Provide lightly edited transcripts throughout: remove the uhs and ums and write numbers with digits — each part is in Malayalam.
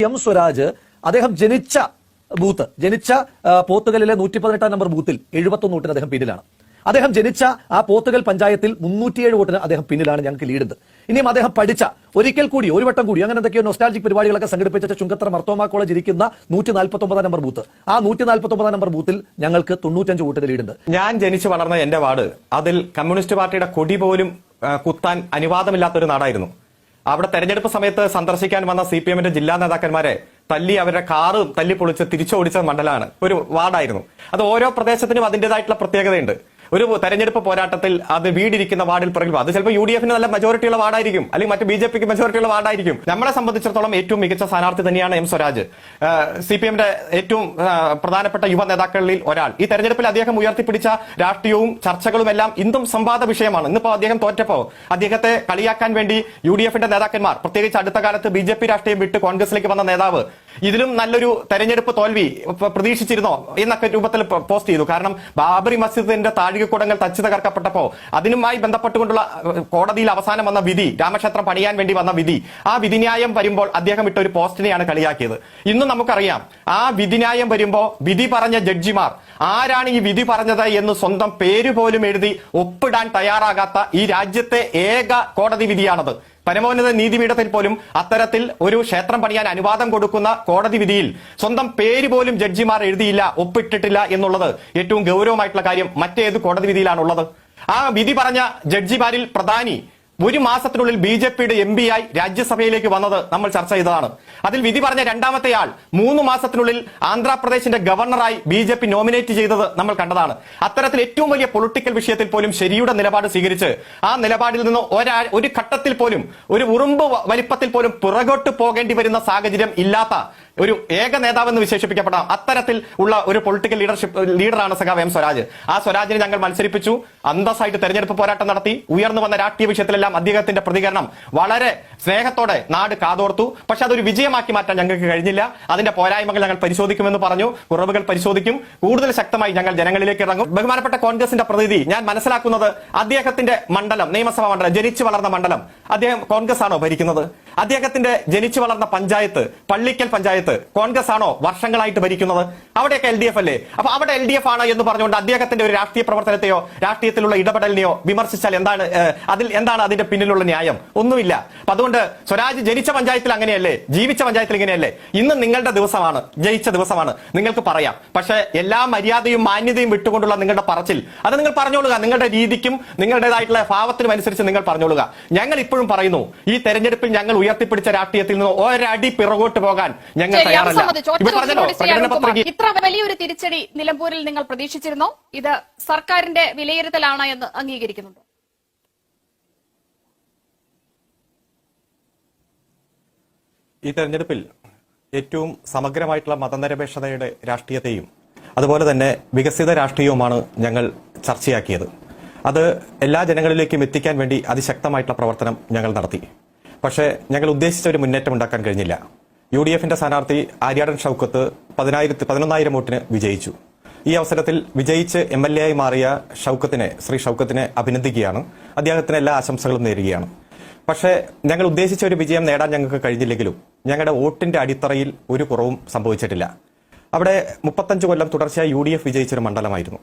എം സ്വരാജ് അദ്ദേഹം ജനിച്ച പോത്തുകലിലെ 118 നമ്പർ ബൂത്തിൽ 71 വോട്ടിന് അദ്ദേഹം പിന്നിലാണ്. അദ്ദേഹം ജനിച്ച ആ പോത്തുകൽ പഞ്ചായത്തിൽ 307 വോട്ടിന് അദ്ദേഹം പിന്നിലാണ് ഞങ്ങൾക്ക് ലീഡുണ്ട്. ഇനിയും അദ്ദേഹം പഠിച്ച ഒരിക്കൽ കൂടി ഒരു വട്ടം കൂടി അങ്ങനെ എന്തൊക്കെയോ നൊസ്റ്റാൾജിക് പരിപാടികളൊക്കെ സംഘടിപ്പിച്ച ചുങ്കത്തറ മർത്തോമ കോളേജ് ഇരിക്കുന്ന 149 നമ്പർ ബൂത്ത്, ആ 149 നമ്പർ ബൂത്തിൽ ഞങ്ങൾക്ക് 95 വോട്ടിന് ലീഡുണ്ട്. ഞാൻ ജനിച്ചു വളർന്ന എന്റെ വാർഡ് അതിൽ കമ്മ്യൂണിസ്റ്റ് പാർട്ടിയുടെ കൊടി പോലും കുത്താൻ അനുവാദമില്ലാത്തൊരു നാടായിരുന്നു. അവിടെ തെരഞ്ഞെടുപ്പ് സമയത്ത് സന്ദർശിക്കാൻ വന്ന CPM-ന്റെ ജില്ലാ നേതാക്കന്മാരെ തല്ലി അവരുടെ കാറ് തല്ലി പൊളിച്ച് തിരിച്ചോടിച്ച മണ്ഡലമാണ്, ഒരു വാർഡായിരുന്നു. അത് ഓരോ പ്രദേശത്തിനും അതിന്റേതായിട്ടുള്ള പ്രത്യേകതയുണ്ട്. ഒരു തെരഞ്ഞെടുപ്പ് പോരാട്ടത്തിൽ അത് വീടിരിക്കുന്ന വാർഡിൽ പിറകിൽ അത് ചിലപ്പോൾ UDF-ന് നല്ല മെജോറിറ്റിയുള്ള വാർഡായിരിക്കും, അല്ലെങ്കിൽ മറ്റ് BJP-ക്ക് മെജോറിറ്റിയുള്ള വാർഡായിരിക്കും. നമ്മളെ സംബന്ധിച്ചിടത്തോളം ഏറ്റവും മികച്ച സ്ഥാനാർത്ഥി തന്നെയാണ് എം സ്വരാജ്, CPM-ന്റെ ഏറ്റവും പ്രധാനപ്പെട്ട യുവ നേതാക്കളിൽ ഒരാൾ. ഈ തെരഞ്ഞെടുപ്പിൽ അദ്ദേഹം ഉയർത്തിപ്പിടിച്ച രാഷ്ട്രീയവും ചർച്ചകളും എല്ലാം ഇന്നും സംവാദ വിഷയമാണ്. ഇന്നിപ്പോ അദ്ദേഹം തോറ്റപ്പോ അദ്ദേഹത്തെ കളിയാക്കാൻ വേണ്ടി UDF-ന്റെ നേതാക്കന്മാർ, പ്രത്യേകിച്ച് അടുത്ത കാലത്ത് BJP രാഷ്ട്രീയം വിട്ട് കോൺഗ്രസിലേക്ക് വന്ന നേതാവ്, ഇതിലും നല്ലൊരു തെരഞ്ഞെടുപ്പ് തോൽവി പ്രതീക്ഷിച്ചിരുന്നോ എന്നൊക്കെ രൂപത്തിൽ പോസ്റ്റ് ചെയ്തു. കാരണം ബാബറി മസ്ജിദിന്റെ താഴികക്കുടങ്ങൾ തച്ചു തകർക്കപ്പെട്ടപ്പോ അതിനുമായി ബന്ധപ്പെട്ടുകൊണ്ടുള്ള കോടതിയിൽ അവസാനം വന്ന വിധി, രാമക്ഷേത്രം പണിയാൻ വേണ്ടി വന്ന വിധി, ആ വിധിന്യായം വരുമ്പോൾ അദ്ദേഹം ഇട്ട ഒരു പോസ്റ്റിനെയാണ് കളിയാക്കിയത്. ഇന്നും നമുക്കറിയാം, ആ വിധിന്യായം വരുമ്പോ വിധി പറഞ്ഞ ജഡ്ജിമാർ ആരാണ് ഈ വിധി പറഞ്ഞത് എന്ന് സ്വന്തം പേര് പോലും എഴുതി ഒപ്പിടാൻ തയ്യാറാകാത്ത ഈ രാജ്യത്തെ ഏക കോടതി വിധിയാണത്. പരമോന്നത നീതിപീഠത്തിൽ പോലും അത്തരത്തിൽ ഒരു ക്ഷേത്രം പണിയാൻ അനുവാദം കൊടുക്കുന്ന കോടതി വിധിയിൽ സ്വന്തം പേര് പോലും ജഡ്ജിമാർ എഴുതിയില്ല, ഒപ്പിട്ടിട്ടില്ല എന്നുള്ളത് ഏറ്റവും ഗൗരവമായിട്ടുള്ള കാര്യം മറ്റേത് കോടതി വിധിയിലാണുള്ളത്? ആ വിധി പറഞ്ഞ ജഡ്ജിമാരിൽ പ്രധാനി ഒരു മാസത്തിനുള്ളിൽ BJP-യുടെ MP ആയി രാജ്യസഭയിലേക്ക് വന്നത് നമ്മൾ ചർച്ച ചെയ്തതാണ്. അതിൽ വിധി പറഞ്ഞ രണ്ടാമത്തെ ആൾ 3 മാസത്തിനുള്ളിൽ ആന്ധ്രാപ്രദേശിന്റെ ഗവർണറായി BJP നോമിനേറ്റ് ചെയ്തത് നമ്മൾ കണ്ടതാണ്. അത്തരത്തിൽ ഏറ്റവും വലിയ പൊളിറ്റിക്കൽ വിഷയത്തിൽ പോലും ശരിയുടെ നിലപാട് സ്വീകരിച്ച് ആ നിലപാടിൽ നിന്ന് ഒരു ഘട്ടത്തിൽ പോലും, ഒരു ഉറുമ്പ് വലിപ്പത്തിൽ പോലും പുറകോട്ട് പോകേണ്ടി വരുന്ന സാഹചര്യം ഇല്ലാത്ത ഒരു ഏക നേതാവെന്ന് വിശേഷിപ്പിക്കപ്പെടാം അത്തരത്തിൽ ഉള്ള ഒരു പൊളിറ്റിക്കൽ ലീഡറാണ് സഖാവ് എം സ്വരാജ്. ആ സ്വരാജിനെ ഞങ്ങൾ മത്സരിപ്പിച്ചു, അന്തസ്സായിട്ട് തെരഞ്ഞെടുപ്പ് പോരാട്ടം നടത്തി. ഉയർന്നു വന്ന രാഷ്ട്രീയ വിഷയത്തിലെല്ലാം അദ്ദേഹത്തിന്റെ പ്രതികരണം വളരെ സ്നേഹത്തോടെ നാട് കാതോർത്തു. പക്ഷെ അതൊരു വിജയമാക്കി മാറ്റാൻ ഞങ്ങൾക്ക് കഴിഞ്ഞില്ല. അതിന്റെ പോരായ്മകൾ ഞങ്ങൾ പരിശോധിക്കുമെന്ന് പറഞ്ഞു, കുറവുകൾ പരിശോധിക്കും, കൂടുതൽ ശക്തമായി ഞങ്ങൾ ജനങ്ങളിലേക്ക് ഇറങ്ങും. ബഹുമാനപ്പെട്ട കോൺഗ്രസിന്റെ പ്രതിനിധി, ഞാൻ മനസ്സിലാക്കുന്നത് അദ്ദേഹത്തിന്റെ മണ്ഡലം, നിയമസഭാ മണ്ഡലം, ജനിച്ചു വളർന്ന മണ്ഡലം, അദ്ദേഹം കോൺഗ്രസ് ആണോ ഭരിക്കുന്നത്? അദ്ദേഹത്തിന്റെ ജനിച്ചു വളർന്ന പഞ്ചായത്ത്, പള്ളിക്കൽ പഞ്ചായത്ത് കോൺഗ്രസ് ആണോ വർഷങ്ങളായിട്ട് ഭരിക്കുന്നത്? അവിടെയൊക്കെ LDF അല്ലേ? അപ്പൊ അവിടെ LDF ആണ് എന്ന് പറഞ്ഞുകൊണ്ട് അദ്ദേഹത്തിന്റെ ഒരു രാഷ്ട്രീയ പ്രവർത്തനത്തെയോ രാഷ്ട്രീയത്തിലുള്ള ഇടപെടലിനെയോ വിമർശിച്ചാൽ എന്താണ് അതിന്റെ പിന്നിലുള്ള ന്യായം? ഒന്നുമില്ല. അപ്പൊ അതുകൊണ്ട് സ്വരാജ് ജനിച്ച പഞ്ചായത്തിൽ അങ്ങനെയല്ലേ, ജീവിച്ച പഞ്ചായത്തിൽ ഇങ്ങനെയല്ലേ? ഇന്ന് നിങ്ങളുടെ ദിവസമാണ്, ജയിച്ച ദിവസമാണ്, നിങ്ങൾക്ക് പറയാം. പക്ഷെ എല്ലാ മര്യാദയും മാന്യതയും വിട്ടുകൊണ്ടുള്ള നിങ്ങളുടെ പറച്ചിൽ അത് നിങ്ങൾ പറഞ്ഞോളുക, നിങ്ങളുടെ രീതിക്കും നിങ്ങളുടേതായിട്ടുള്ള ഭാവത്തിനും അനുസരിച്ച് നിങ്ങൾ പറഞ്ഞോളുക. ഞങ്ങൾ ഇപ്പോഴും പറയുന്നു, ഈ തെരഞ്ഞെടുപ്പിൽ ഞങ്ങൾ ഉയർത്തിപ്പിടിച്ച രാഷ്ട്രീയത്തിൽ നിന്ന് ഒരടി പിറകോട്ട് പോകാൻ ഞങ്ങൾ തയ്യാറല്ല. ഇത്ര വലിയൊരു തിരിച്ചടി നിലമ്പൂരിൽ നിങ്ങൾ പ്രതീക്ഷിച്ചിരുന്നോ? ഇത് സർക്കാരിന്റെ വിലയിരുത്തലാണ് എന്ന് അംഗീകരിക്കുന്നുണ്ടോ? ഈ തെരഞ്ഞെടുപ്പിൽ ഏറ്റവും സമഗ്രമായിട്ടുള്ള മതനിരപേക്ഷതയുടെ രാഷ്ട്രീയത്തെയും അതുപോലെ തന്നെ വികസിത രാഷ്ട്രീയവുമാണ് ഞങ്ങൾ ചർച്ചയാക്കിയത്. അത് എല്ലാ ജനങ്ങളിലേക്കും എത്തിക്കാൻ വേണ്ടി അതിശക്തമായിട്ടുള്ള പ്രവർത്തനം ഞങ്ങൾ നടത്തി. പക്ഷേ ഞങ്ങൾ ഉദ്ദേശിച്ച ഒരു മുന്നേറ്റം ഉണ്ടാക്കാൻ കഴിഞ്ഞില്ല. UDF-ന്റെ സ്ഥാനാർത്ഥി ആര്യാടൻ ഷൗക്കത്ത് 11,000 വോട്ടിന് വിജയിച്ചു. ഈ അവസരത്തിൽ വിജയിച്ച് MLA ആയി മാറിയ ശ്രീ ഷൗക്കത്തിനെ അഭിനന്ദിക്കുകയാണ്, അദ്ദേഹത്തിന് എല്ലാ ആശംസകളും നേരുകയാണ്. പക്ഷേ ഞങ്ങൾ ഉദ്ദേശിച്ച ഒരു വിജയം നേടാൻ ഞങ്ങൾക്ക് കഴിഞ്ഞില്ലെങ്കിലും ഞങ്ങളുടെ വോട്ടിന്റെ അടിത്തറയിൽ ഒരു കുറവും സംഭവിച്ചിട്ടില്ല. അവിടെ 35 കൊല്ലം തുടർച്ചയായി UDF വിജയിച്ചൊരു മണ്ഡലമായിരുന്നു.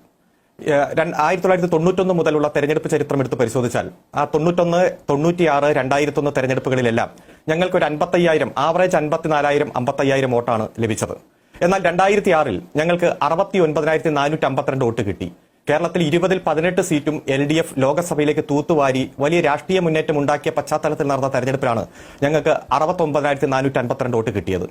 1991 മുതലുള്ള തെരഞ്ഞെടുപ്പ് ചരിത്രം എടുത്ത് പരിശോധിച്ചാൽ ആ 91, 96, 2001 തെരഞ്ഞെടുപ്പുകളിലെല്ലാം ഞങ്ങൾക്ക് ഒരു 55,000, ആവറേജ് 54,000, 55,000 വോട്ടാണ് ലഭിച്ചത്. എന്നാൽ 2006 ഞങ്ങൾക്ക് 69,452 വോട്ട് കിട്ടി. കേരളത്തിൽ 20-ൽ 18 സീറ്റും LDF ലോക്സഭയിലേക്ക് തൂത്തുവാരി വലിയ രാഷ്ട്രീയ മുന്നേറ്റം ഉണ്ടാക്കിയ പശ്ചാത്തലത്തിൽ നടന്ന തെരഞ്ഞെടുപ്പിലാണ് ഞങ്ങൾക്ക് 69,452 വോട്ട് കിട്ടിയത്.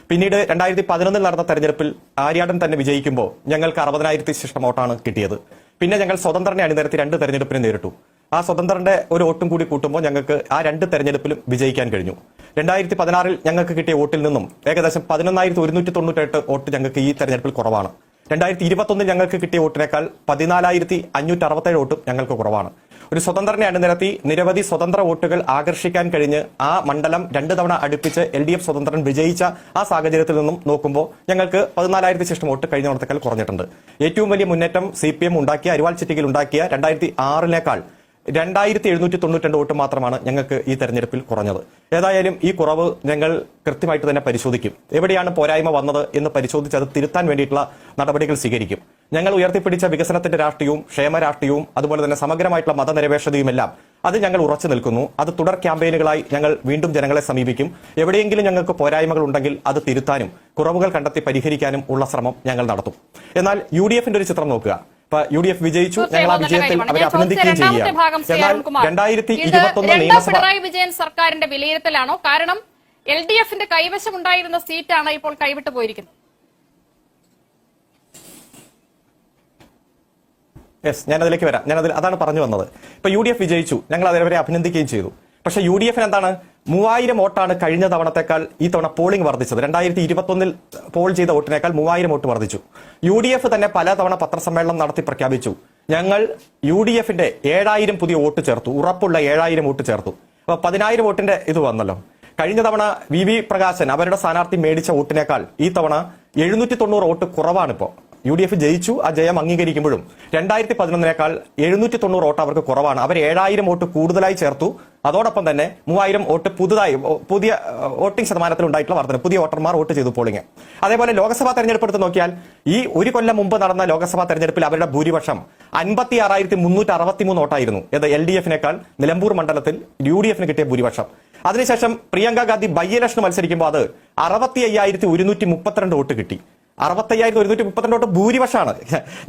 പിന്നീട് 2011 നടന്ന തെരഞ്ഞെടുപ്പിൽ ആര്യാടൻ തന്നെ വിജയിക്കുമ്പോൾ ഞങ്ങൾക്ക് 60,000 ശിഷ്ടം വോട്ടാണ് കിട്ടിയത്. പിന്നെ ഞങ്ങൾ സ്വതന്ത്രനെ അണിനിരത്തി 2 തെരഞ്ഞെടുപ്പിനെ നേരിട്ടു. ആ സ്വതന്ത്രന്റെ ഒരു വോട്ടും കൂടി കൂട്ടുമ്പോൾ ഞങ്ങൾക്ക് ആ 2 തെരഞ്ഞെടുപ്പിലും വിജയിക്കാൻ കഴിഞ്ഞു. 2016 ഞങ്ങൾക്ക് കിട്ടിയ വോട്ടിൽ നിന്നും ഏകദേശം 11,198 വോട്ട് ഞങ്ങൾക്ക് ഈ തെരഞ്ഞെടുപ്പിൽ കുറവാണ്. 2021 ഞങ്ങൾക്ക് കിട്ടിയ വോട്ടിനേക്കാൾ 14,567 വോട്ടും ഞങ്ങൾക്ക് കുറവാണ്. ഒരു സ്വതന്ത്രനെ അണിനിരത്തി നിരവധി സ്വതന്ത്ര വോട്ടുകൾ ആകർഷിക്കാൻ കഴിഞ്ഞ് ആ മണ്ഡലം 2 തവണ അടുപ്പിച്ച് LDF സ്വതന്ത്രൻ വിജയിച്ച ആ സാഹചര്യത്തിൽ നിന്നും നോക്കുമ്പോൾ ഞങ്ങൾക്ക് 14,000 ശിഷ്ടം വോട്ട് കഴിഞ്ഞ തവണത്തേക്കാൾ കുറഞ്ഞിട്ടുണ്ട്. ഏറ്റവും വലിയ മുന്നേറ്റം CPM ഉണ്ടാക്കിയ, അരിവാൾ ചിറ്റികയിൽ ഉണ്ടാക്കിയ 2006-നേക്കാൾ 2792 വോട്ട് മാത്രമാണ് ഞങ്ങൾക്ക് ഈ തെരഞ്ഞെടുപ്പിൽ കുറഞ്ഞത്. ഏതായാലും ഈ കുറവ് ഞങ്ങൾ കൃത്യമായിട്ട് തന്നെ പരിശോധിക്കും. എവിടെയാണ് പോരായ്മ വന്നത് എന്ന് പരിശോധിച്ച് അത് തിരുത്താൻ വേണ്ടിയിട്ടുള്ള നടപടികൾ സ്വീകരിക്കും. ഞങ്ങൾ ഉയർത്തിപ്പിടിച്ച വികസനത്തിന്റെ രാഷ്ട്രീയവും ക്ഷേമ രാഷ്ട്രീയവും അതുപോലെ തന്നെ സമഗ്രമായിട്ടുള്ള മതനിരപേക്ഷതയുമെല്ലാം അത് ഞങ്ങൾ ഉറച്ചു നിൽക്കുന്നു. അത് തുടർ ക്യാമ്പയിനുകളായി ഞങ്ങൾ വീണ്ടും ജനങ്ങളെ സമീപിക്കും. എവിടെയെങ്കിലും ഞങ്ങൾക്ക് പോരായ്മകൾ ഉണ്ടെങ്കിൽ അത് തിരുത്താനും കുറവുകൾ കണ്ടെത്തി പരിഹരിക്കാനും ഉള്ള ശ്രമം ഞങ്ങൾ നടത്തും. എന്നാൽ UDFന്റെ ഒരു ചിത്രം നോക്കുക. ഇപ്പൊ UDF വിജയിച്ചു, ഞങ്ങൾ ആ വിജയത്തിൽ അവരെ അഭിനന്ദിക്കുകയും ചെയ്യുകയാണ്. എന്നാൽ 2021 നിയമസഭ പിണറായി വിജയൻ സർക്കാരിന്റെ വിലയിരുത്തലാണോ? കാരണം LDFന്റെ കൈവശമുണ്ടായിരുന്ന സീറ്റാണ് ഇപ്പോൾ കൈവിട്ടു പോയിരിക്കുന്നത്. യെസ്, ഞാനതിലേക്ക് വരാം. അതാണ് പറഞ്ഞു വന്നത്. ഇപ്പൊ UDF വിജയിച്ചു, ഞങ്ങൾ അവരെ അഭിനന്ദിക്കുകയും ചെയ്തു. പക്ഷെ UDFന് എന്താണ് 3000 വോട്ടാണ് കഴിഞ്ഞ തവണത്തേക്കാൾ ഈ തവണ പോളിംഗ് വർദ്ധിച്ചത്. 2021 പോൾ ചെയ്ത വോട്ടിനേക്കാൾ 3000 വോട്ട് വർദ്ധിച്ചു. UDF തന്നെ പലതവണ പത്രസമ്മേളനം നടത്തി പ്രഖ്യാപിച്ചു, ഞങ്ങൾ UDFന്റെ 7000 പുതിയ വോട്ട് ചേർത്തു, ഉറപ്പുള്ള 7000 വോട്ട് ചേർത്തു. അപ്പൊ 10000 വോട്ടിന്റെ ഇത് വന്നല്ലോ. കഴിഞ്ഞ തവണ VV പ്രകാശൻ അവരുടെ സ്ഥാനാർത്ഥി മേടിച്ച വോട്ടിനേക്കാൾ ഈ തവണ 790 വോട്ട് കുറവാണിപ്പോ. UDF ജയിച്ചു, ആ ജയം അംഗീകരിക്കുമ്പോഴും 2011 790 വോട്ട് അവർക്ക് കുറവാണ്. അവർ 7000 വോട്ട് കൂടുതലായി ചേർത്തു. അതോടൊപ്പം തന്നെ 3000 വോട്ട് പുതിയ വോട്ടിംഗ് ശതമാനത്തിൽ ഉണ്ടായിട്ടുള്ള വർധന, പുതിയ വോട്ടർമാർ വോട്ട് ചെയ്തു പോളിംഗ്. അതേപോലെ ലോക്സഭാ തെരഞ്ഞെടുപ്പ് എടുത്ത് നോക്കിയാൽ ഈ ഒരു കൊല്ലം മുമ്പ് നടന്ന ലോക്സഭാ തെരഞ്ഞെടുപ്പിൽ അവരുടെ ഭൂരിപക്ഷം 56,363 വോട്ടായിരുന്നു. ഇത് LDFനേക്കാൾ നിലമ്പൂർ മണ്ഡലത്തിൽ UDFന് കിട്ടിയ ഭൂരിപക്ഷം. അതിനുശേഷം പ്രിയങ്ക ഗാന്ധി ബൈ ഇലക്ഷൻ മത്സരിക്കുമ്പോൾ അത് 65,132 വോട്ട് കിട്ടി. 65,132 വോട്ട് ഭൂരിപക്ഷമാണ്.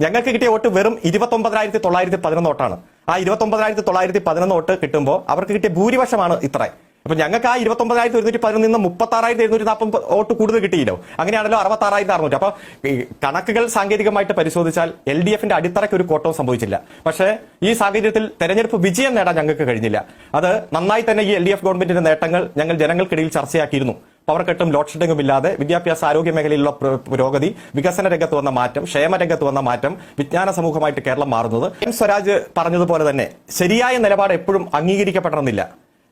ഞങ്ങൾക്ക് കിട്ടിയ വോട്ട് വെറും 29,911 വോട്ടാണ്. ആ 29,911 വോട്ട് കിട്ടുമ്പോൾ അവർക്ക് കിട്ടിയ ഭൂരിപക്ഷമാണ് ഇത്ര. അപ്പൊ ഞങ്ങൾക്ക് ആ 29,111 നിന്ന് 36,740 വോട്ട് കൂടുതൽ കിട്ടിയില്ലോ. അങ്ങനെയാണല്ലോ 66,600. അപ്പൊ കണക്കുകൾ സാങ്കേതികമായിട്ട് പരിശോധിച്ചാൽ LDFന്റെ അടിത്തറയ്ക്ക് ഒരു കോട്ടവും സംഭവിച്ചില്ല. പക്ഷേ ഈ സാഹചര്യത്തിൽ തെരഞ്ഞെടുപ്പ് വിജയം നേടാൻ ഞങ്ങൾക്ക് കഴിഞ്ഞില്ല. അത് നന്നായി തന്നെ ഈ LDF ഗവൺമെന്റിന്റെ നേട്ടങ്ങൾ ഞങ്ങൾ ജനങ്ങൾക്കിടയിൽ ചർച്ചയാക്കിയിരുന്നു. പവർ കട്ടും ലോഡ് ഷെഡിംഗും ഇല്ലാതെ വിദ്യാഭ്യാസ ആരോഗ്യ മേഖലയിലുള്ള പുരോഗതി, വികസന രംഗത്ത് വന്ന മാറ്റം, ക്ഷേമ രംഗത്ത് വന്ന മാറ്റം, വിജ്ഞാന സമൂഹമായിട്ട് കേരളം മാറുന്നത്. സ്വരാജ് പറഞ്ഞതുപോലെ തന്നെ ശരിയായ നിലപാട് എപ്പോഴും അംഗീകരിക്കപ്പെടണമെന്നില്ല.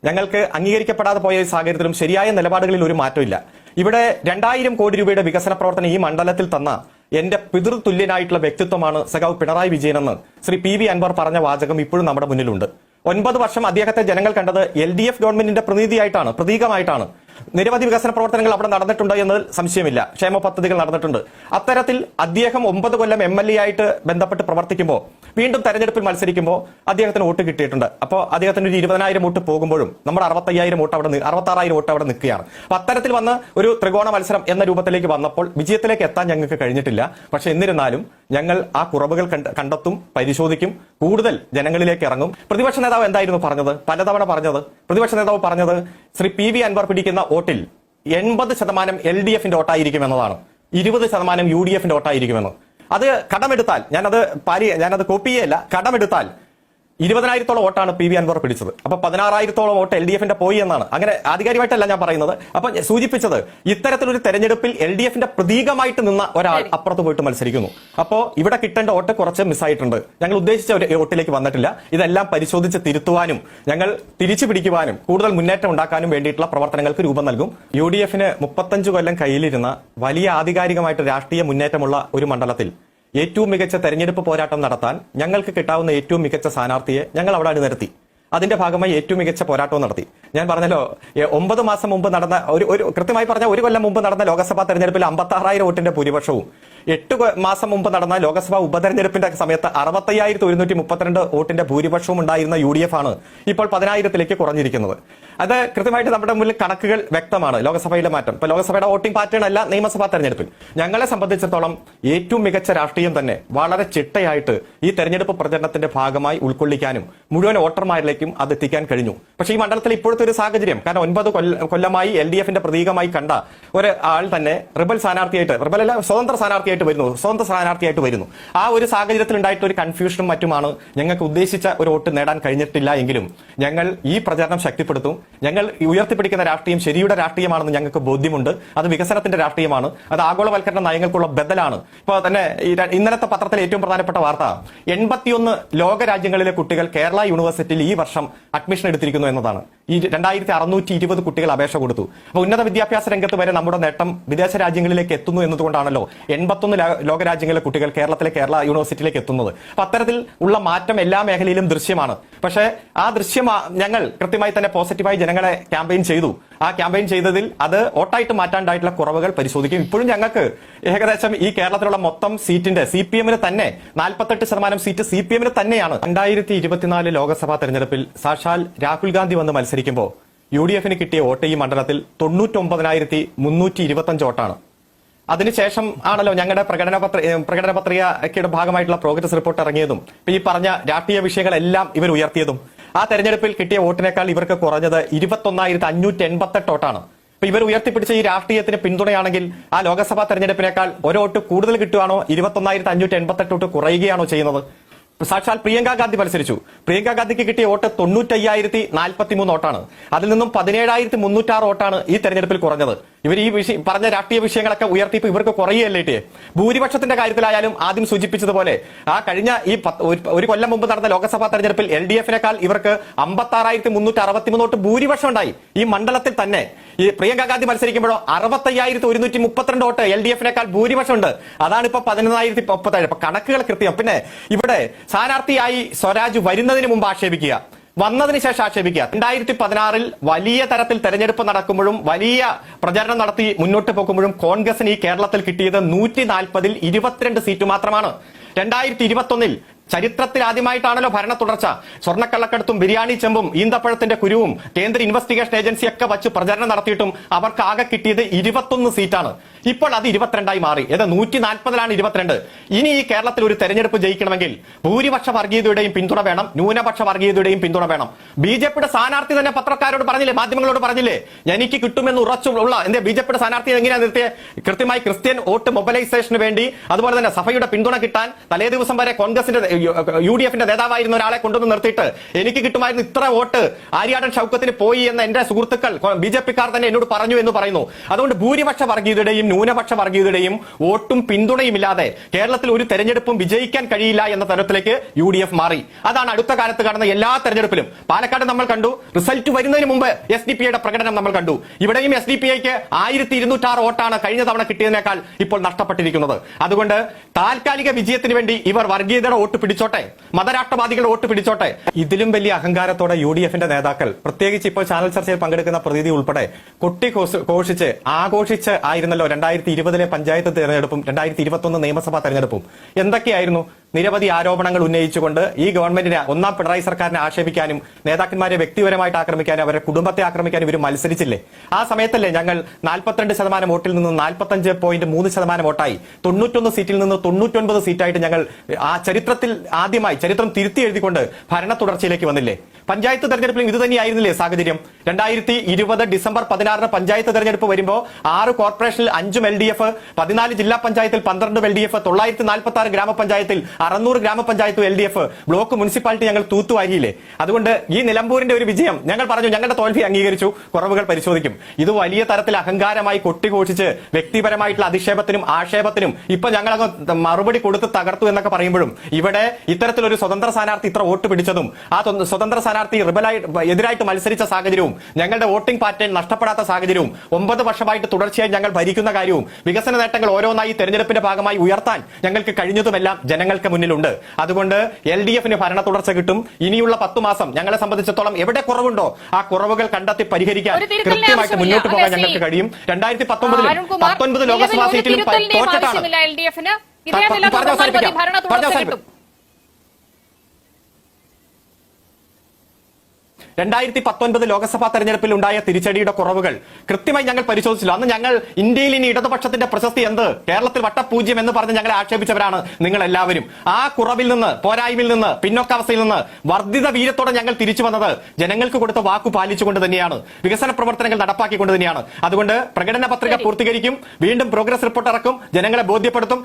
ഞങ്ങൾക്ക് അംഗീകരിക്കപ്പെടാതെ പോയ സാഹചര്യത്തിലും ശരിയായ നിലപാടുകളിൽ ഒരു മാറ്റമില്ല. ഇവിടെ 2000 കോടി രൂപയുടെ വികസന പ്രവർത്തനം ഈ മണ്ഡലത്തിൽ തന്ന എന്റെ പിതൃതുല്യനായിട്ടുള്ള വ്യക്തിത്വമാണ് സഖാവ് പിണറായി വിജയനെന്ന് ശ്രീ PV അൻവർ പറഞ്ഞ വാചകം ഇപ്പോഴും നമ്മുടെ മുന്നിലുണ്ട്. 9 വർഷം അദ്ദേഹത്തെ ജനങ്ങൾ കണ്ടത് LDF ഗവൺമെന്റിന്റെ പ്രതിനിധിയായിട്ടാണ്, പ്രതീകമായിട്ടാണ്. നിരവധി വികസന പ്രവർത്തനങ്ങൾ അവിടെ നടന്നിട്ടുണ്ട് എന്നതിൽ സംശയമില്ല. ക്ഷേമ പദ്ധതികൾ നടന്നിട്ടുണ്ട്. അത്തരത്തിൽ അദ്ദേഹം 9 കൊല്ലം MLA ആയിട്ട് ബന്ധപ്പെട്ട് പ്രവർത്തിക്കുമ്പോൾ വീണ്ടും തെരഞ്ഞെടുപ്പിൽ മത്സരിക്കുമ്പോൾ അദ്ദേഹത്തിന് വോട്ട് കിട്ടിയിട്ടുണ്ട്. അപ്പോൾ അദ്ദേഹത്തിന് ഒരു 20,000 വോട്ട് പോകുമ്പോഴും നമ്മുടെ 65,000 വോട്ട് അവിടെ 66,000 വോട്ട് അവിടെ നിൽക്കുകയാണ്. അപ്പൊ അത്തരത്തിൽ വന്ന് ഒരു ത്രികോണ മത്സരം എന്ന രൂപത്തിലേക്ക് വന്നപ്പോൾ വിജയത്തിലേക്ക് എത്താൻ ഞങ്ങൾക്ക് കഴിഞ്ഞിട്ടില്ല. പക്ഷെ എന്നിരുന്നാലും ഞങ്ങൾ ആ കുറവുകൾ കണ്ടെത്തും, പരിശോധിക്കും, കൂടുതൽ ജനങ്ങളിലേക്ക് ഇറങ്ങും. പ്രതിപക്ഷ നേതാവ് എന്തായിരുന്നു പറഞ്ഞത്? പലതവണ പറഞ്ഞത് പ്രതിപക്ഷ നേതാവ് പറഞ്ഞത് ശ്രീ PV അൻവർ പിടിക്കുന്ന വോട്ടിൽ 80% LDFന്റെ വോട്ടായിരിക്കുമെന്നതാണ്, 20% UDFന്റെ വോട്ടായിരിക്കുമെന്ന്. അത് കടമെടുത്താൽ ഞാനത് കോപ്പി ചെയ്യല്ല, കടമെടുത്താൽ 20,000-ഓളം വോട്ടാണ് PV അൻവർ പിടിച്ചത്. അപ്പൊ 16,000-ഓളം വോട്ട് LDFന്റെ പോയി എന്നാണ്. അങ്ങനെ ആധികാരികമായിട്ടല്ല ഞാൻ പറയുന്നത്. അപ്പൊ സൂചിപ്പിച്ചത് ഇത്തരത്തിലൊരു തെരഞ്ഞെടുപ്പിൽ LDFന്റെ പ്രതീകമായിട്ട് നിന്ന ഒരാൾ അപ്പുറത്ത് പോയിട്ട് മത്സരിക്കുന്നു. അപ്പോ ഇവിടെ കിട്ടേണ്ട വോട്ട് കുറച്ച് മിസ്സായിട്ടുണ്ട്. ഞങ്ങൾ ഉദ്ദേശിച്ച ഒരു വോട്ടിലേക്ക് വന്നിട്ടില്ല. ഇതെല്ലാം പരിശോധിച്ച് തിരുത്തുവാനും ഞങ്ങൾ തിരിച്ചു പിടിക്കുവാനും കൂടുതൽ മുന്നേറ്റം ഉണ്ടാക്കാനും വേണ്ടിയിട്ടുള്ള പ്രവർത്തനങ്ങൾക്ക് രൂപം നൽകും. UDFന് 35 കൊല്ലം കയ്യിലിരുന്ന വലിയ ആധികാരികമായിട്ട് രാഷ്ട്രീയ മുന്നേറ്റമുള്ള ഒരു മണ്ഡലത്തിൽ ഏറ്റവും മികച്ച തെരഞ്ഞെടുപ്പ് പോരാട്ടം നടത്താൻ ഞങ്ങൾക്ക് കിട്ടാവുന്ന ഏറ്റവും മികച്ച സ്ഥാനാർത്ഥിയെ ഞങ്ങൾ അവിടെ അണിനിരത്തി. അതിന്റെ ഭാഗമായി ഏറ്റവും മികച്ച പോരാട്ടവും നടത്തി. ഞാൻ പറഞ്ഞല്ലോ, 9 മാസം മുമ്പ് നടന്ന ഒരു കൃത്യമായി പറഞ്ഞ 1 കൊല്ലം മുമ്പ് നടന്ന ലോക്സഭാ തെരഞ്ഞെടുപ്പിൽ 56,000 വോട്ടിന്റെ ഭൂരിപക്ഷവും 8 മാസം മുമ്പ് നടന്ന ലോക്സഭാ ഉപതെരഞ്ഞെടുപ്പിന്റെ സമയത്ത് 65,132 വോട്ടിന്റെ ഭൂരിപക്ഷവും ഉണ്ടായിരുന്ന UDF ആണ് ഇപ്പോൾ 10,000-ലേക്ക് കുറഞ്ഞിരിക്കുന്നത്. അത് കൃത്യമായിട്ട് നമ്മുടെ മുന്നിൽ കണക്കുകൾ വ്യക്തമാണ്. ലോക്സഭയിലെ മാറ്റം ഇപ്പൊ ലോക്സഭയുടെ വോട്ടിംഗ് പാറ്റേൺ അല്ല നിയമസഭാ തെരഞ്ഞെടുപ്പിൽ. ഞങ്ങളെ സംബന്ധിച്ചിടത്തോളം ഏറ്റവും മികച്ച രാഷ്ട്രീയം തന്നെ വളരെ ചിട്ടയായിട്ട് ഈ തെരഞ്ഞെടുപ്പ് പ്രചരണത്തിന്റെ ഭാഗമായി ഉൾക്കൊള്ളിക്കാനും മുഴുവൻ വോട്ടർമാരിലേക്കും അത് എത്തിക്കാൻ കഴിഞ്ഞു. പക്ഷേ ഈ മണ്ഡലത്തിൽ ഇപ്പോഴത്തെ ഒരു സാഹചര്യം, കാരണം 9 കൊല്ലമായി LDFന്റെ പ്രതീകമായി കണ്ട ഒരു ആൾ തന്നെ റിബൽ സ്ഥാനാർത്ഥിയായിട്ട്, റിബലല്ല സ്വതന്ത്ര സ്ഥാനാർത്ഥിയായിട്ട് വരുന്നു. ആ ഒരു സാഹചര്യത്തിൽ ഉണ്ടായിട്ട് ഒരു കൺഫ്യൂഷനും മറ്റുമാണ്. ഞങ്ങൾക്ക് ഉദ്ദേശിച്ച ഒരു വോട്ട് നേടാൻ കഴിഞ്ഞിട്ടില്ല എങ്കിലും ഞങ്ങൾ ഈ പ്രചരണം ശക്തിപ്പെടുത്തും. ഞങ്ങൾ ഉയർത്തിപ്പിടിക്കുന്ന രാഷ്ട്രീയം ശരിയുടെ രാഷ്ട്രീയമാണെന്ന് ഞങ്ങൾക്ക് ബോധ്യമുണ്ട്. അത് വികസനത്തിന്റെ രാഷ്ട്രീയമാണ്. അത് ആഗോളവൽക്കരണ നയങ്ങൾക്കുള്ള ബദലാണ്. ഇപ്പൊ തന്നെ ഇന്നലത്തെ പത്രത്തിലെ ഏറ്റവും പ്രധാനപ്പെട്ട വാർത്ത 81 ലോകരാജ്യങ്ങളിലെ കുട്ടികൾ കേരള യൂണിവേഴ്സിറ്റിയിൽ ഈ വർഷം അഡ്മിഷൻ എടുത്തിരിക്കുന്നു എന്നതാണ്. 2620 കുട്ടികൾ അപേക്ഷ കൊടുത്തു. അപ്പൊ ഉന്നത വിദ്യാഭ്യാസ രംഗത്ത് വരെ നമ്മുടെ നേട്ടം വിദേശ രാജ്യങ്ങളിലേക്ക് എത്തുന്നു എന്നതുകൊണ്ടാണല്ലോ 81 ലോകരാജ്യങ്ങളിലെ കുട്ടികൾ കേരള യൂണിവേഴ്സിറ്റിയിലേക്ക് എത്തുന്നത്. അപ്പൊ അത്തരത്തിൽ ഉള്ള മാറ്റം എല്ലാ മേഖലയിലും ദൃശ്യമാണ്. പക്ഷേ ആ ദൃശ്യം ഞങ്ങൾ കൃത്യമായി തന്നെ പോസിറ്റീവായി ജനങ്ങളെ ക്യാമ്പയിൻ ചെയ്തു. ആ ക്യാമ്പയിൻ ചെയ്തതിൽ അത് വോട്ടായിട്ട് മാറ്റാണ്ടായിട്ടുള്ള കുറവുകൾ പരിശോധിക്കും. ഇപ്പോഴും ഞങ്ങൾക്ക് ഏകദേശം ഈ കേരളത്തിലുള്ള മൊത്തം സീറ്റിന്റെ CPM തന്നെ 48% സീറ്റ് CPM തന്നെയാണ്. 2024 ലോക്സഭാ തെരഞ്ഞെടുപ്പിൽ സാക്ഷാൽ രാഹുൽ ഗാന്ധി വന്ന് മത്സരിക്കുമ്പോൾ UDF കിട്ടിയ വോട്ട് ഈ മണ്ഡലത്തിൽ 99,325 വോട്ടാണ്. അതിനുശേഷം ആണല്ലോ ഞങ്ങളുടെ പ്രകടന പത്രികയുടെ ഭാഗമായിട്ടുള്ള പ്രോഗ്രസ് റിപ്പോർട്ട് ഇറങ്ങിയതും ഈ പറഞ്ഞ രാഷ്ട്രീയ വിഷയങ്ങളെല്ലാം ഇവർ ഉയർത്തിയതും. ആ തെരഞ്ഞെടുപ്പിൽ കിട്ടിയ വോട്ടിനേക്കാൾ ഇവർക്ക് കുറഞ്ഞത് 21,588 വോട്ടാണ്. അപ്പൊ ഇവർ ഉയർത്തിപ്പിടിച്ച ഈ രാഷ്ട്രീയത്തിന് പിന്തുണയാണെങ്കിൽ ആ ലോക്സഭാ തെരഞ്ഞെടുപ്പിനേക്കാൾ ഒരു വോട്ട് കൂടുതൽ കിട്ടുവാണോ 21,588 വോട്ട് കുറയുകയാണോ ചെയ്യുന്നത്? സാക്ഷാൽ പ്രിയങ്ക ഗാന്ധി മത്സരിച്ചു. പ്രിയങ്ക ഗാന്ധിക്ക് കിട്ടിയ വോട്ട് 95,043 വോട്ടാണ്. അതിൽ നിന്നും 17,306 വോട്ടാണ് ഈ തെരഞ്ഞെടുപ്പിൽ കുറഞ്ഞത്. ഇവർ ഈ പറഞ്ഞ രാഷ്ട്രീയ വിഷയങ്ങളൊക്കെ ഉയർത്തിയപ്പോൾ ഇവർക്ക് കുറയുകയല്ലേ കിട്ടിയേ. ഭൂരിപക്ഷത്തിന്റെ കാര്യത്തിലായാലും ആദ്യം സൂചിപ്പിച്ചതുപോലെ ആ കഴിഞ്ഞ ഈ ഒരു കൊല്ലം മുമ്പ് നടന്ന ലോക്സഭാ തെരഞ്ഞെടുപ്പിൽ LDF-നേക്കാൾ ഇവർക്ക് 56,363 വോട്ട് ഭൂരിപക്ഷം ഉണ്ടായി. ഈ മണ്ഡലത്തിൽ തന്നെ ഈ പ്രിയങ്ക ഗാന്ധി മത്സരിക്കുമ്പോഴോ 65,132 വോട്ട് LDF-നേക്കാൾ ഭൂരിപക്ഷമുണ്ട്. അതാണ് ഇപ്പൊ 11,037. അപ്പൊ കണക്കുകൾ കൃത്യം. പിന്നെ ഇവിടെ സ്ഥാനാർത്ഥിയായി സ്വരാജ് വരുന്നതിന് മുമ്പ് ആക്ഷേപിക്കുക, വന്നതിന് ശേഷം ആക്ഷേപിക്കുക. 2016 വലിയ തരത്തിൽ തെരഞ്ഞെടുപ്പ് നടക്കുമ്പോഴും വലിയ പ്രചരണം നടത്തി മുന്നോട്ട് പോകുമ്പോഴും കോൺഗ്രസിന് ഈ കേരളത്തിൽ കിട്ടിയത് 140-ൽ 22 സീറ്റ് മാത്രമാണ്. 2021 ചരിത്രത്തിൽ ആദ്യമായിട്ടാണല്ലോ ഭരണ തുടർച്ച. സ്വർണ്ണക്കള്ളക്കടത്തും ബിരിയാണി ചെമ്പും ഈന്തപ്പഴത്തിന്റെ കുരുവും കേന്ദ്ര ഇൻവെസ്റ്റിഗേഷൻ ഏജൻസി ഒക്കെ വച്ച് പ്രചരണം നടത്തിയിട്ടും അവർക്ക് ആകെ കിട്ടിയത് 21 സീറ്റാണ്. ഇപ്പോൾ അത് 22 മാറി. 140-ലാണ് 22. ഇനി ഈ കേരളത്തിൽ ഒരു തെരഞ്ഞെടുപ്പ് ജയിക്കണമെങ്കിൽ ഭൂരിപക്ഷ വർഗീയതയുടെയും പിന്തുണ വേണം, ന്യൂനപക്ഷ വർഗീയതയുടെയും പിന്തുണ വേണം. BJPയുടെ സ്ഥാനാർത്ഥി തന്നെ പത്രക്കാരോട് പറഞ്ഞില്ലേ, മാധ്യമങ്ങളോട് പറഞ്ഞില്ലേ, എനിക്ക് കിട്ടുമെന്ന് ഉറച്ചുള്ള എന്റെ BJPയുടെ സ്ഥാനാർത്ഥി എങ്ങനെയാണ് നിർത്തിയത്? കൃത്യമായി ക്രിസ്ത്യൻ വോട്ട് മൊബിലൈസേഷന് വേണ്ടി, അതുപോലെ തന്നെ സഭയുടെ പിന്തുണ കിട്ടാൻ തലേ ദിവസം വരെ കോൺഗ്രസിന്റെ UDF-ന്റെ നേതാവായിരുന്ന ഒരാളെ കൊണ്ടുവന്ന് നിർത്തിയിട്ട് എനിക്ക് കിട്ടുമായിരുന്നു ഇത്ര വോട്ട് ആര്യാടൻ ഷൗക്കത്തിന് പോയി എന്ന് എന്റെ സുഹൃത്തുക്കൾ BJP-ക്കാർ തന്നെ എന്നോട് പറഞ്ഞു എന്ന് പറയുന്നു. അതുകൊണ്ട് ഭൂരിപക്ഷ വർഗീയതയുടെയും ന്യൂനപക്ഷ വർഗീയതയുടെയും വോട്ടും പിന്തുണയും ഇല്ലാതെ കേരളത്തിൽ ഒരു തെരഞ്ഞെടുപ്പും വിജയിക്കാൻ കഴിയില്ല എന്ന തരത്തിലേക്ക് UDF മാറി. അതാണ് അടുത്ത കാലത്ത് കാണുന്ന എല്ലാ തെരഞ്ഞെടുപ്പിലും. പാലക്കാട് നമ്മൾ കണ്ടു, റിസൾട്ട് വരുന്നതിന് മുമ്പ് SDPIയുടെ പ്രകടനം നമ്മൾ കണ്ടു. ഇവിടെയും SDPIക്ക് 1,206 വോട്ടാണ് കഴിഞ്ഞ തവണ കിട്ടിയതിനേക്കാൾ ഇപ്പോൾ നഷ്ടപ്പെട്ടിരിക്കുന്നത്. അതുകൊണ്ട് താൽക്കാലിക വിജയത്തിന് വേണ്ടി ഇവർ വർഗീയതയുടെ വോട്ട് പിടിച്ചോട്ടെ, മതരാഷ്ട്രവാദികളുടെ വോട്ട് പിടിച്ചോട്ടെ. ഇതിലും വലിയ അഹങ്കാരത്തോടെ UDF-ന്റെ നേതാക്കൾ, പ്രത്യേകിച്ച് ഇപ്പോൾ ചാനൽ ചർച്ചയിൽ പങ്കെടുക്കുന്ന പ്രതിനിധി ഉൾപ്പെടെ ഘോഷിച്ച് ആഘോഷിച്ച് ആയിരുന്നല്ലോ 2020 പഞ്ചായത്ത് തെരഞ്ഞെടുപ്പും 2021 നിയമസഭാ തെരഞ്ഞെടുപ്പും. എന്തൊക്കെയായിരുന്നു? നിരവധി ആരോപണങ്ങൾ ഉന്നയിച്ചുകൊണ്ട് ഈ ഗവൺമെന്റിനെ, ഒന്നാം പിണറായി സർക്കാരിനെ ആക്ഷേപിക്കാനും നേതാക്കന്മാരെ വ്യക്തിപരമായിട്ട് ആക്രമിക്കാനും അവരുടെ കുടുംബത്തെ ആക്രമിക്കാനും ഇവർ മത്സരിച്ചില്ലേ? ആ സമയത്തല്ലേ ഞങ്ങൾ 42% വോട്ടിൽ നിന്ന് 45.3% വോട്ടായി 91 സീറ്റിൽ നിന്ന് 99 സീറ്റായിട്ട് ഞങ്ങൾ ആ ചരിത്രത്തിൽ ആദ്യമായി ചരിത്രം തിരുത്തി എഴുതിക്കൊണ്ട് ഭരണ തുടർച്ചയിലേക്ക് വന്നില്ലേ? പഞ്ചായത്ത് തെരഞ്ഞെടുപ്പിലും ഇത് തന്നെയായിരുന്നില്ലേ സാഹചര്യം? 2020 ഡിസംബർ 16 പഞ്ചായത്ത് തെരഞ്ഞെടുപ്പ് വരുമ്പോൾ 6 കോർപ്പറേഷനിൽ 5 LDF, 14 ജില്ലാ പഞ്ചായത്തിൽ 12 LDF, 946 ഗ്രാമപഞ്ചായത്തിൽ 600 ഗ്രാമപഞ്ചായത്തും LDF, ബ്ലോക്ക് മുനിസിപ്പാലിറ്റി ഞങ്ങൾ തൂത്തുവാരിയില്ലേ? അതുകൊണ്ട് ഈ നിലമ്പൂരിന്റെ ഒരു വിജയം ഞങ്ങൾ പറഞ്ഞു, ഞങ്ങളുടെ തോൽവി അംഗീകരിച്ചു, കുറവുകൾ പരിശോധിക്കും. ഇത് വലിയ തരത്തിൽ അഹങ്കാരമായി കൊട്ടിഘോഷിച്ച് വ്യക്തിപരമായിട്ടുള്ള അധിക്ഷേപത്തിനും ആക്ഷേപത്തിനും ഇപ്പൊ ഞങ്ങളങ്ങ് മറുപടി കൊടുത്ത് തകർത്തു എന്നൊക്കെ പറയുമ്പോഴും ഇവിടെ ഇത്തരത്തിലൊരു സ്വതന്ത്ര സ്ഥാനാർത്ഥി ഇത്ര വോട്ട് പിടിച്ചതും ആ സ്വതന്ത്ര സ്ഥാനാർത്ഥി എതിരായിട്ട് മത്സരിച്ച സാഹചര്യവും ഞങ്ങളുടെ വോട്ടിംഗ് പാറ്റേൺ നഷ്ടപ്പെടാത്ത സാഹചര്യവും 9 വർഷമായിട്ട് തുടർച്ചയായി ഞങ്ങൾ ഭരിക്കുന്ന കാര്യവും വികസന നേട്ടങ്ങൾ ഓരോന്നായി തെരഞ്ഞെടുപ്പിന്റെ ഭാഗമായി ഉയർത്താൻ ഞങ്ങൾക്ക് കഴിഞ്ഞതുമെല്ലാം ജനങ്ങൾക്ക് മുന്നിലുണ്ട്. അതുകൊണ്ട് LDF-ന് ഭരണ തുടർച്ച കിട്ടും. ഇനിയുള്ള 10 മാസം ഞങ്ങളെ സംബന്ധിച്ചിടത്തോളം എവിടെ കുറവുണ്ടോ ആ കുറവുകൾ കണ്ടെത്തി പരിഹരിക്കാൻ കൃത്യമായിട്ട് മുന്നോട്ട് പോകാൻ ഞങ്ങൾക്ക് കഴിയും. 2019 ലോക്സഭാ സീറ്റിലും തോറ്റിട്ടാണ്. പറഞ്ഞ 2019 ലോക്സഭാ തെരഞ്ഞെടുപ്പിൽ ഉണ്ടായ തിരിച്ചടിയുടെ കുറവുകൾ കൃത്യമായി ഞങ്ങൾ പരിശോധിച്ചില്ല. അന്ന് ഞങ്ങൾ ഇന്ത്യയിൽ ഇനി ഇടതുപക്ഷത്തിന്റെ പ്രശസ്തി എന്ത്, കേരളത്തിൽ വട്ടപൂജ്യം എന്ന് പറഞ്ഞ് ഞങ്ങളെ ആക്ഷേപിച്ചവരാണ് നിങ്ങൾ എല്ലാവരും. ആ കുറവിൽ നിന്ന്, പോരായ്മയിൽ നിന്ന്, പിന്നോക്കാവസ്ഥയിൽ നിന്ന് വർദ്ധിത വീര്യത്തോടെ ഞങ്ങൾ തിരിച്ചു വന്നത് ജനങ്ങൾക്ക് കൊടുത്ത വാക്കു പാലിച്ചുകൊണ്ട് തന്നെയാണ്, വികസന പ്രവർത്തനങ്ങൾ നടപ്പാക്കിക്കൊണ്ട് തന്നെയാണ്. അതുകൊണ്ട് പ്രകടന പത്രിക പൂർത്തീകരിക്കും, വീണ്ടും പ്രോഗ്രസ് റിപ്പോർട്ട് ഇറക്കും, ജനങ്ങളെ ബോധ്യപ്പെടുത്തും.